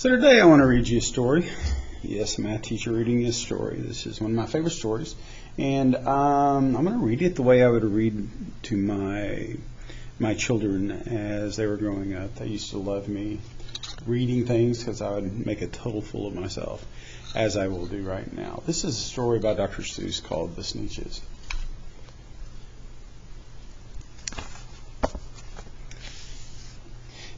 So today I want to read you a story. Yes, a math teacher reading you a story. This is one of my favorite stories. And I'm going to read it the way I would read to my children as they were growing up. They used to love me reading things because I would make a total fool of myself, as I will do right now. This is a story by Dr. Seuss called The Sneetches.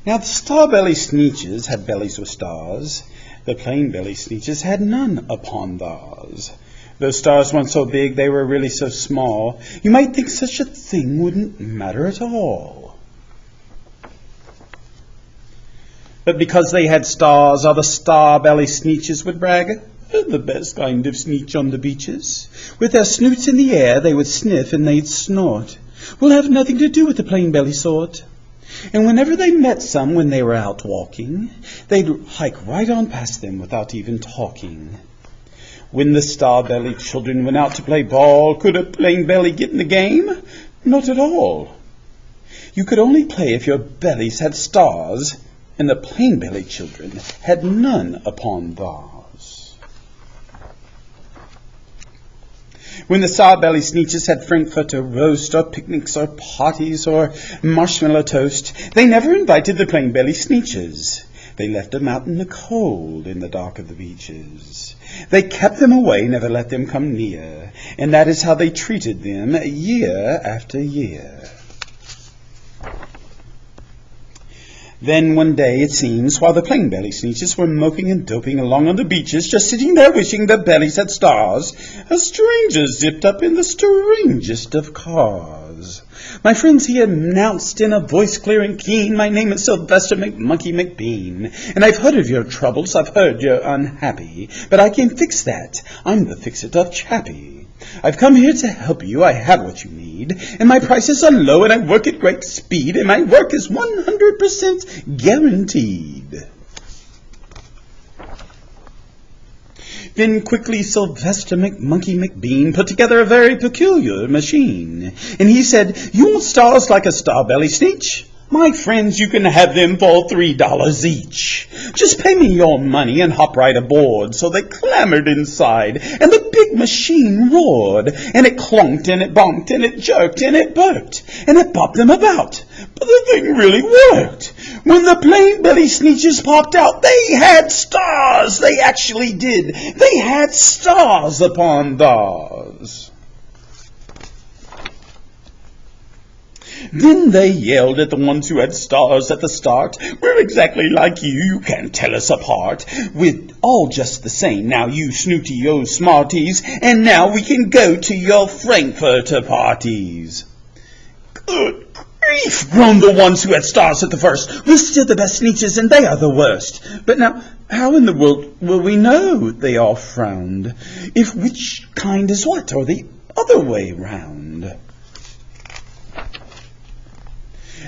Now the star-belly Sneetches had bellies with stars. The plain-belly Sneetches had none upon those. Those stars weren't so big, they were really so small, you might think such a thing wouldn't matter at all. But because they had stars, all the star-belly Sneetches would brag, "We're the best kind of Sneetch on the beaches. With their snoots in the air, they would sniff and they'd snort. We'll have nothing to do with the plain-belly sort." And whenever they met some when they were out walking, they'd hike right on past them without even talking. When the star-bellied children went out to play ball, could a plain belly get in the game? Not at all. You could only play if your bellies had stars, and the plain-bellied children had none upon those. When the star-belly Sneetches had frankfurter roast, or picnics, or parties, or marshmallow toast, they never invited the plain-belly Sneetches. They left them out in the cold in the dark of the beaches. They kept them away, never let them come near, and that is how they treated them year after year. Then one day, it seems, while the plain-belly Sneetches were moping and doping along on the beaches, just sitting there wishing their bellies had stars, a stranger zipped up in the strangest of cars. "My friends," he announced in a voice clear and keen, "my name is Sylvester McMonkey McBean, and I've heard of your troubles, I've heard you're unhappy, but I can fix that. I'm the fix-it-up chappie. I've come here to help you, I have what you need, and my prices are low, and I work at great speed, and my work is 100% guaranteed." Then quickly Sylvester McMonkey McBean put together a very peculiar machine, and he said, "You want stars like a star-belly Sneetch? My friends, you can have them for $3 each. Just pay me your money and hop right aboard." So they clambered inside, and the big machine roared, and it clunked, and it bonked, and it jerked, and it burped, and it bopped them about. But the thing really worked. When the plain-belly Sneetches popped out, they had stars. They actually did. They had stars upon those. Then they yelled at the ones who had stars at the start, "We're exactly like you, you can't tell us apart. We're all just the same, now you snooty-o smarties, and now we can go to your frankfurter parties." "Good grief," groaned the ones who had stars at the first. "We're still the best Sneetches, and they are the worst. But now, how in the world will we know?" They all frowned. "If which kind is what, or the other way round?"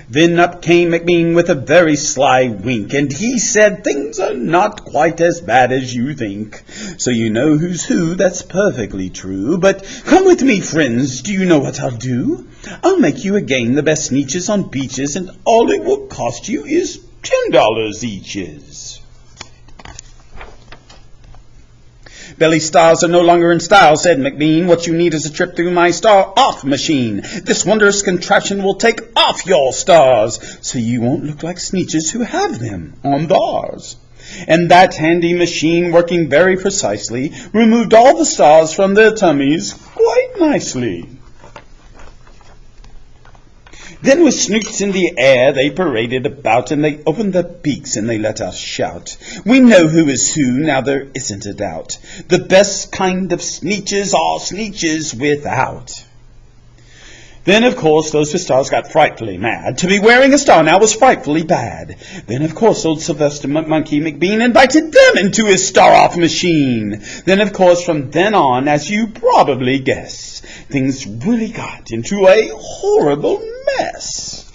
Then up came McBean with a very sly wink, and he said, "Things are not quite as bad as you think. So you know who's who, that's perfectly true. But come with me, friends, do you know what I'll do? I'll make you again the best Sneetches on beaches, and all it will cost you is $10 eaches." "Belly stars are no longer in style," said McBean. "What you need is a trip through my star-off machine. This wondrous contraption will take off your stars, so you won't look like Sneetches who have them on theirs." And that handy machine, working very precisely, removed all the stars from their tummies quite nicely. Then with snoots in the air they paraded about, and they opened their beaks and they let out a shout. "We know who is who, now there isn't a doubt. The best kind of Sneetches are Sneetches without." Then, of course, those with stars got frightfully mad. To be wearing a star now was frightfully bad. Then, of course, old Sylvester McMonkey McBean invited them into his star-off machine. Then, of course, from then on, as you probably guess, things really got into a horrible mess.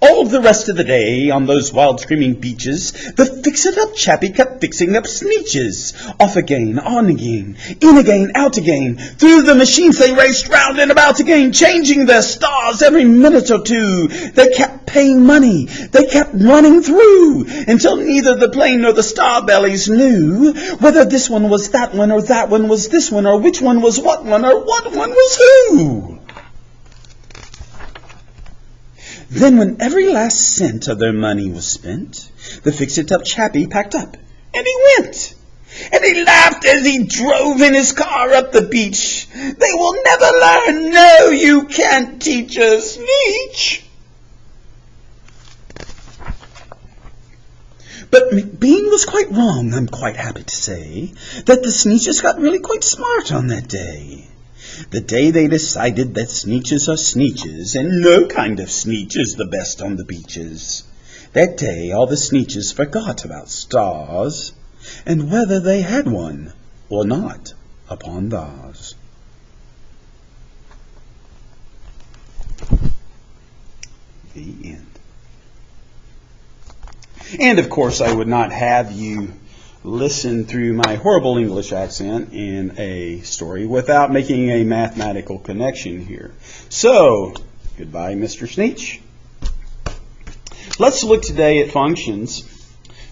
All the rest of the day, on those wild screaming beaches, the fix-it-up chappie kept fixing up Sneetches. Off again, on again, in again, out again. Through the machines they raced round and about again, changing their stars every minute or two. They kept paying money. They kept running through, until neither the plane nor the Starbellies knew whether this one was that one, or that one was this one, or which one was what one, or what one was who. Then when every last cent of their money was spent, the fix-it-up chappie packed up, and he went. And he laughed as he drove in his car up the beach. They will never learn. No, you can't teach a Sneetch. But McBean was quite wrong, I'm quite happy to say, that the Sneetches got really quite smart on that day. The day they decided that Sneetches are Sneetches, and no kind of Sneetch is the best on the beaches. That day all the Sneetches forgot about stars, and whether they had one or not upon theirs. The end. And of course I would not have you listen through my horrible English accent in a story without making a mathematical connection here. So, goodbye, Mr. Sneetch. Let's look today at functions.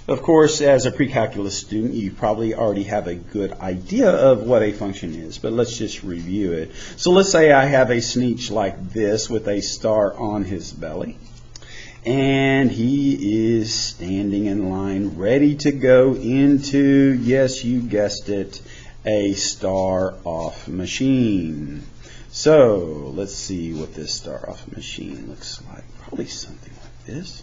Of course, as a pre-calculus student, you probably already have a good idea of what a function is, but let's just review it. So let's say I have a Sneetch like this with a star on his belly. And he is standing in line, ready to go into, yes, you guessed it, a star-off machine. So, let's see what this star-off machine looks like. Probably something like this.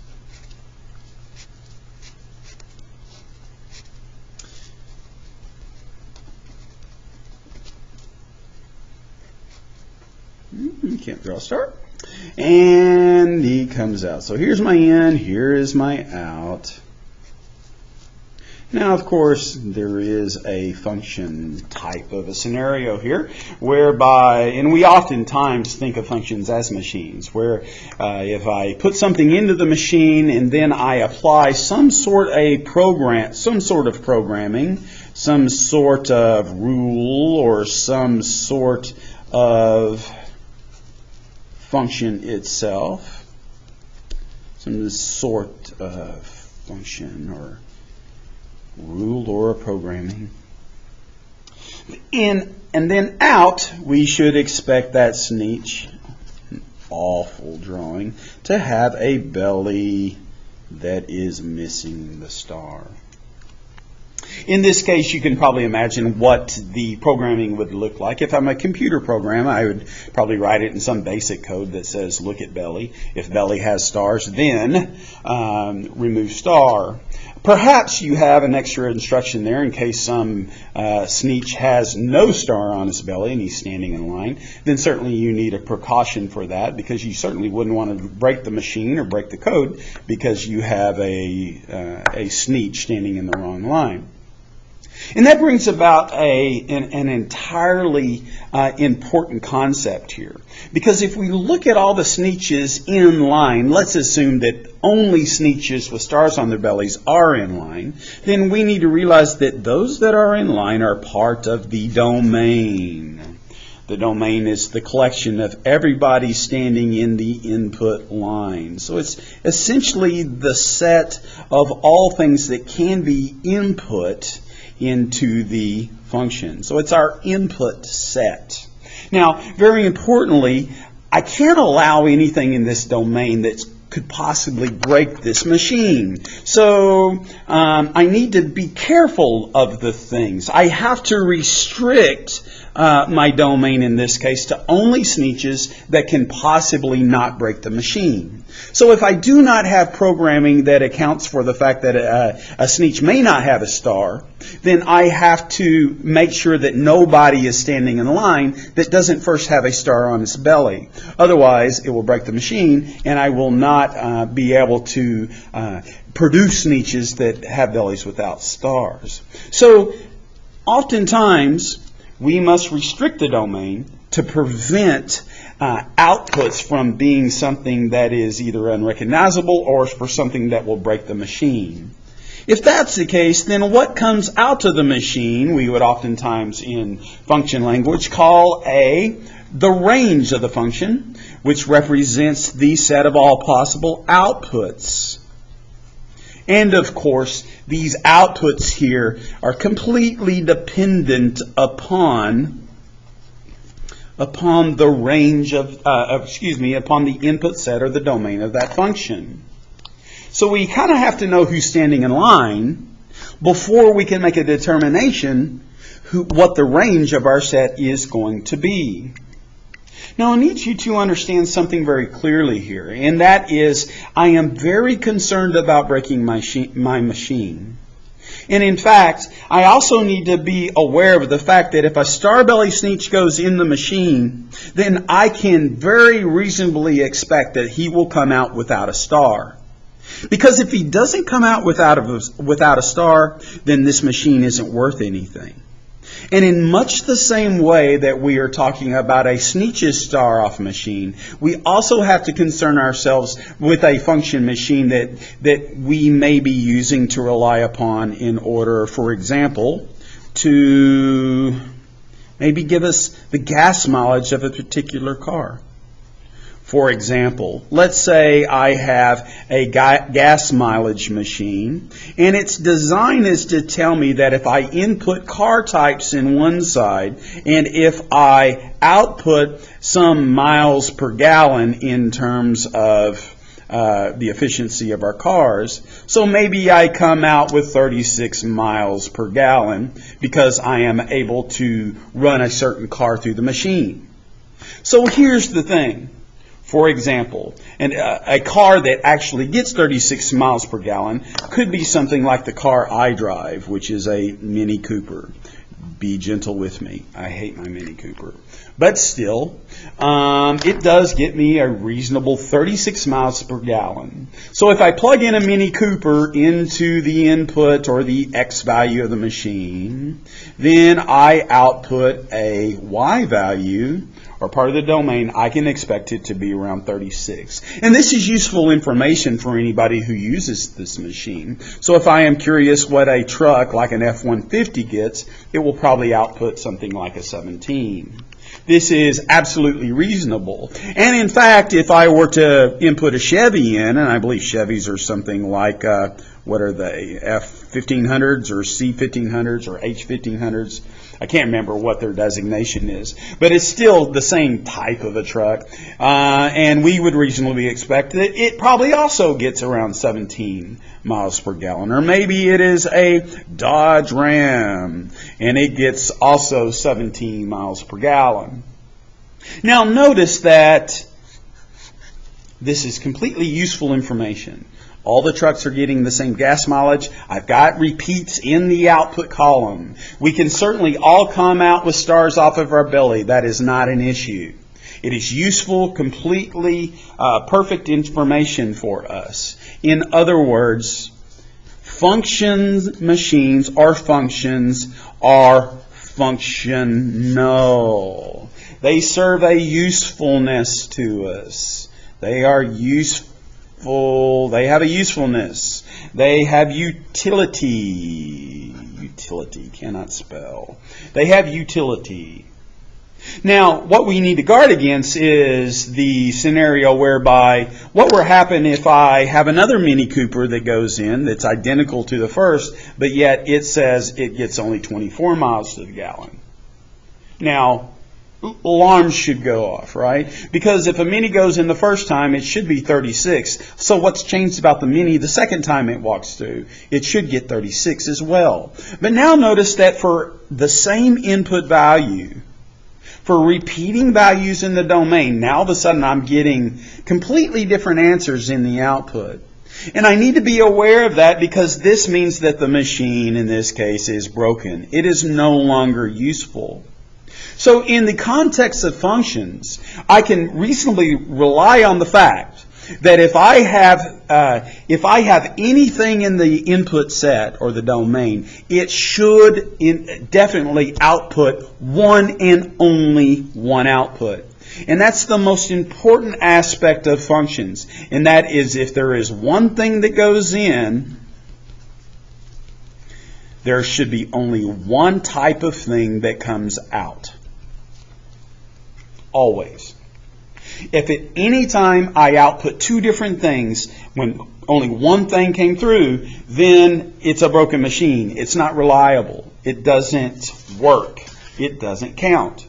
Can't draw a star. And he comes out. So here's my in, here is my out. Now, of course, there is a function type of a scenario here whereby, and we oftentimes think of functions as machines, where if I put something into the machine and then I apply some sort of programming, some sort of rule or some sort of function itself, some sort of function or rule or programming. In and then out, we should expect that Sneetch, an awful drawing, to have a belly that is missing the star. In this case, you can probably imagine what the programming would look like. If I'm a computer program, I would probably write it in some basic code that says look at belly. If belly has stars, then remove star. Perhaps you have an extra instruction there in case some Sneetch has no star on his belly and he's standing in line. Then certainly you need a precaution for that, because you certainly wouldn't want to break the machine or break the code because you have a Sneetch standing in the wrong line. And that brings about an entirely important concept here. Because if we look at all the Sneetches in line, let's assume that only Sneetches with stars on their bellies are in line, then we need to realize that those that are in line are part of the domain. The domain is the collection of everybody standing in the input line. So it's essentially the set of all things that can be input into the function. So it's our input set. Now, very importantly, I can't allow anything in this domain that could possibly break this machine. So I need to be careful of the things. I have to restrict my domain in this case to only Sneetches that can possibly not break the machine. So if I do not have programming that accounts for the fact that a Sneetch may not have a star, then I have to make sure that nobody is standing in line that doesn't first have a star on its belly. Otherwise, it will break the machine, and I will not be able to produce Sneetches that have bellies without stars. So oftentimes, we must restrict the domain to prevent outputs from being something that is either unrecognizable or for something that will break the machine. If that's the case, then what comes out of the machine, we would oftentimes in function language call the range of the function, which represents the set of all possible outputs. And of course, these outputs here are completely dependent upon the range upon the input set or the domain of that function. So we kind of have to know who's standing in line before we can make a determination what the range of our set is going to be. Now, I need you to understand something very clearly here, and that is I am very concerned about breaking my machine. And in fact, I also need to be aware of the fact that if a Starbelly Sneetch goes in the machine, then I can very reasonably expect that he will come out without a star. Because if he doesn't come out without a star, then this machine isn't worth anything. And in much the same way that we are talking about a Sneetch's star-off machine, we also have to concern ourselves with a function machine that we may be using to rely upon in order, for example, to maybe give us the gas mileage of a particular car. For example, let's say I have a gas mileage machine, and its design is to tell me that if I input car types in one side, and if I output some miles per gallon in terms of the efficiency of our cars, so maybe I come out with 36 miles per gallon because I am able to run a certain car through the machine. So here's the thing. For example, a car that actually gets 36 miles per gallon could be something like the car I drive, which is a Mini Cooper. Be gentle with me. I hate my Mini Cooper. But still, it does get me a reasonable 36 miles per gallon. So if I plug in a Mini Cooper into the input or the X value of the machine, then I output a Y value, or part of the domain, I can expect it to be around 36. And this is useful information for anybody who uses this machine. So if I am curious what a truck like an F-150 gets, it will probably output something like a 17. This is absolutely reasonable. And in fact, if I were to input a Chevy in, and I believe Chevys are something like, what are they, F-1500s or C-1500s or H-1500s? I can't remember what their designation is, but it's still the same type of a truck, and we would reasonably expect that it probably also gets around 17 miles per gallon. Or maybe it is a Dodge Ram, and it gets also 17 miles per gallon. Now notice that this is completely useful information. All the trucks are getting the same gas mileage. I've got repeats in the output column. We can certainly all come out with stars off of our belly. That is not an issue. It is useful, completely perfect information for us. In other words, machines are functional. They serve a usefulness to us. They are useful. They have a usefulness. They have utility. Utility, cannot spell. They have utility. Now, what we need to guard against is the scenario whereby what will happen if I have another Mini Cooper that goes in that's identical to the first, but yet it says it gets only 24 miles to the gallon. Now, alarms should go off, right? Because if a Mini goes in the first time, it should be 36. So what's changed about the Mini the second time it walks through? It should get 36 as well. But now notice that for the same input value, for repeating values in the domain, now all of a sudden I'm getting completely different answers in the output. And I need to be aware of that because this means that the machine in this case is broken. It is no longer useful. So in the context of functions, I can reasonably rely on the fact that if I have anything in the input set or the domain, it should definitely output one and only one output. And that's the most important aspect of functions. And that is, if there is one thing that goes in, there should be only one type of thing that comes out. Always. If at any time I output two different things when only one thing came through, then it's a broken machine. It's not reliable. It doesn't work. It doesn't count.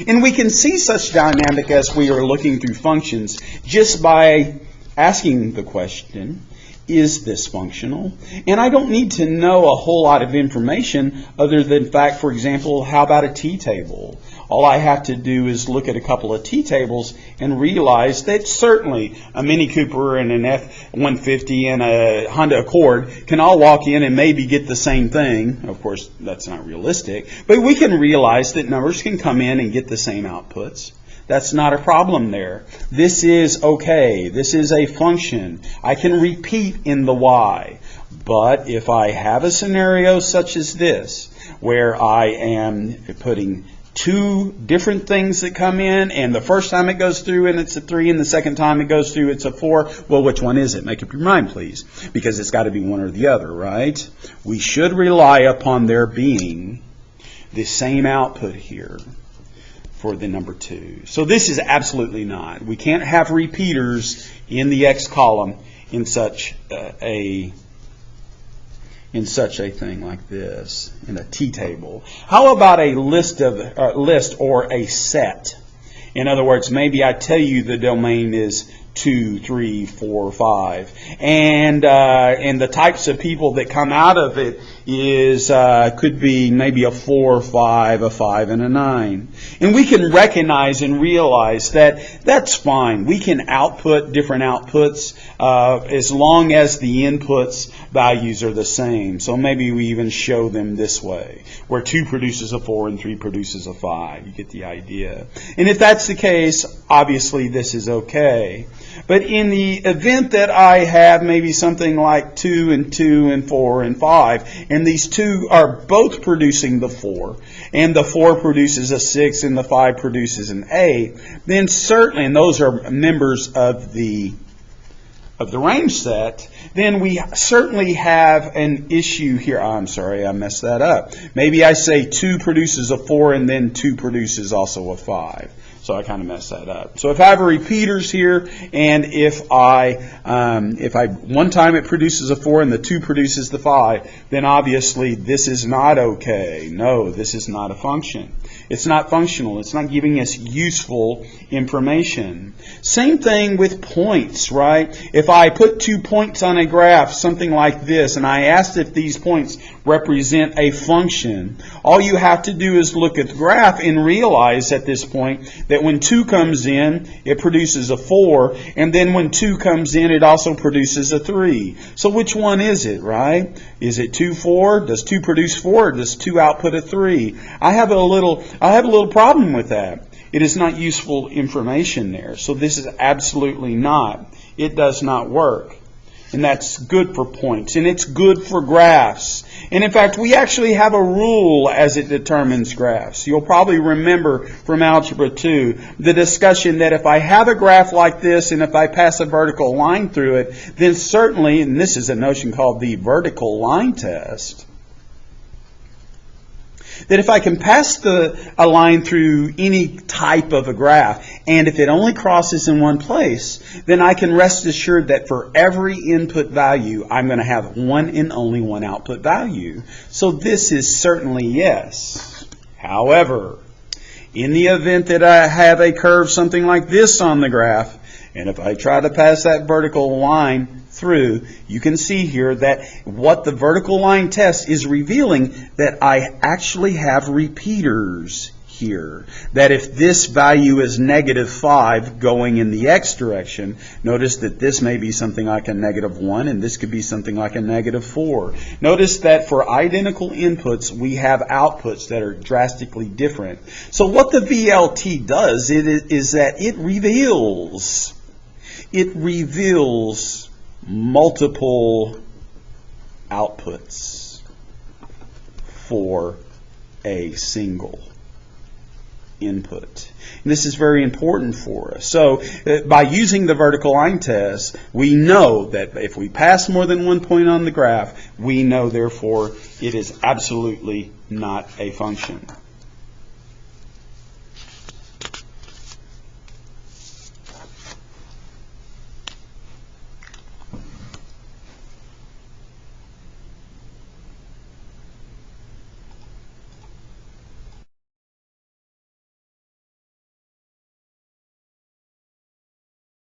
And we can see such dynamic as we are looking through functions just by asking the question, is this functional? And I don't need to know a whole lot of information other than fact, for example, how about a t-table? All I have to do is look at a couple of t-tables and realize that certainly a Mini Cooper and an F-150 and a Honda Accord can all walk in and maybe get the same thing. Of course, that's not realistic. But we can realize that numbers can come in and get the same outputs. That's not a problem there. This is okay. This is a function. I can repeat in the y. But if I have a scenario such as this, where I am putting two different things that come in, and the first time it goes through and it's a 3, and the second time it goes through it's a 4, well, which one is it? Make up your mind, please, because it's got to be one or the other, right? We should rely upon there being the same output here for the number 2. So this is absolutely not. We can't have repeaters in the X column in such a thing like this, in a t-table. How about a list or a set? In other words, maybe I tell you the domain is 2, 3, 4, 5, and the types of people that come out of it is could be maybe a 4, 5, a 5, and a 9. And we can recognize and realize that that's fine. We can output different outputs as long as the inputs values are the same. So maybe we even show them this way, where 2 produces a 4 and 3 produces a 5. You get the idea. And if that's the case, obviously this is okay. But in the event that I have maybe something like 2 and 2 and 4 and 5, and these two are both producing the 4, and the 4 produces a 6 and the 5 produces an 8, then certainly, and those are members of the range set, then we certainly have an issue here. Oh, I'm sorry, I messed that up. Maybe I say 2 produces a 4 and then 2 produces also a 5. So I kind of messed that up. So if I have repeaters here, and if I one time it produces a 4 and the 2 produces the 5, then obviously this is not okay. No, this is not a function. It's not functional. It's not giving us useful information. Same thing with points, right? If I put 2 points on a graph, something like this, and I asked if these points represent a function, all you have to do is look at the graph and realize at this point that when 2 comes in, it produces a 4, and then when 2 comes in, it also produces a 3. So which one is it, right? Is it 2, 4? Does 2 produce 4? Or does 2 output a 3? I have a little problem with that. It is not useful information there. So this is absolutely not. It does not work. And that's good for points. And it's good for graphs. And in fact, we actually have a rule as it determines graphs. You'll probably remember from Algebra 2 the discussion that if I have a graph like this and if I pass a vertical line through it, then certainly, and this is a notion called the vertical line test, that if I can pass a line through any type of a graph, and if it only crosses in one place, then I can rest assured that for every input value, I'm going to have one and only one output value. So this is certainly yes. However, in the event that I have a curve something like this on the graph, and if I try to pass that vertical line through, you can see here that what the vertical line test is revealing that I actually have repeaters here. That if this value is -5 going in the x direction, notice that this may be something like a -1 and this could be something like a -4. Notice that for identical inputs, we have outputs that are drastically different. So what the VLT does is that it reveals it reveals multiple outputs for a single input. And this is very important for us. So by using the vertical line test, we know that if we pass more than one point on the graph, we know therefore it is absolutely not a function.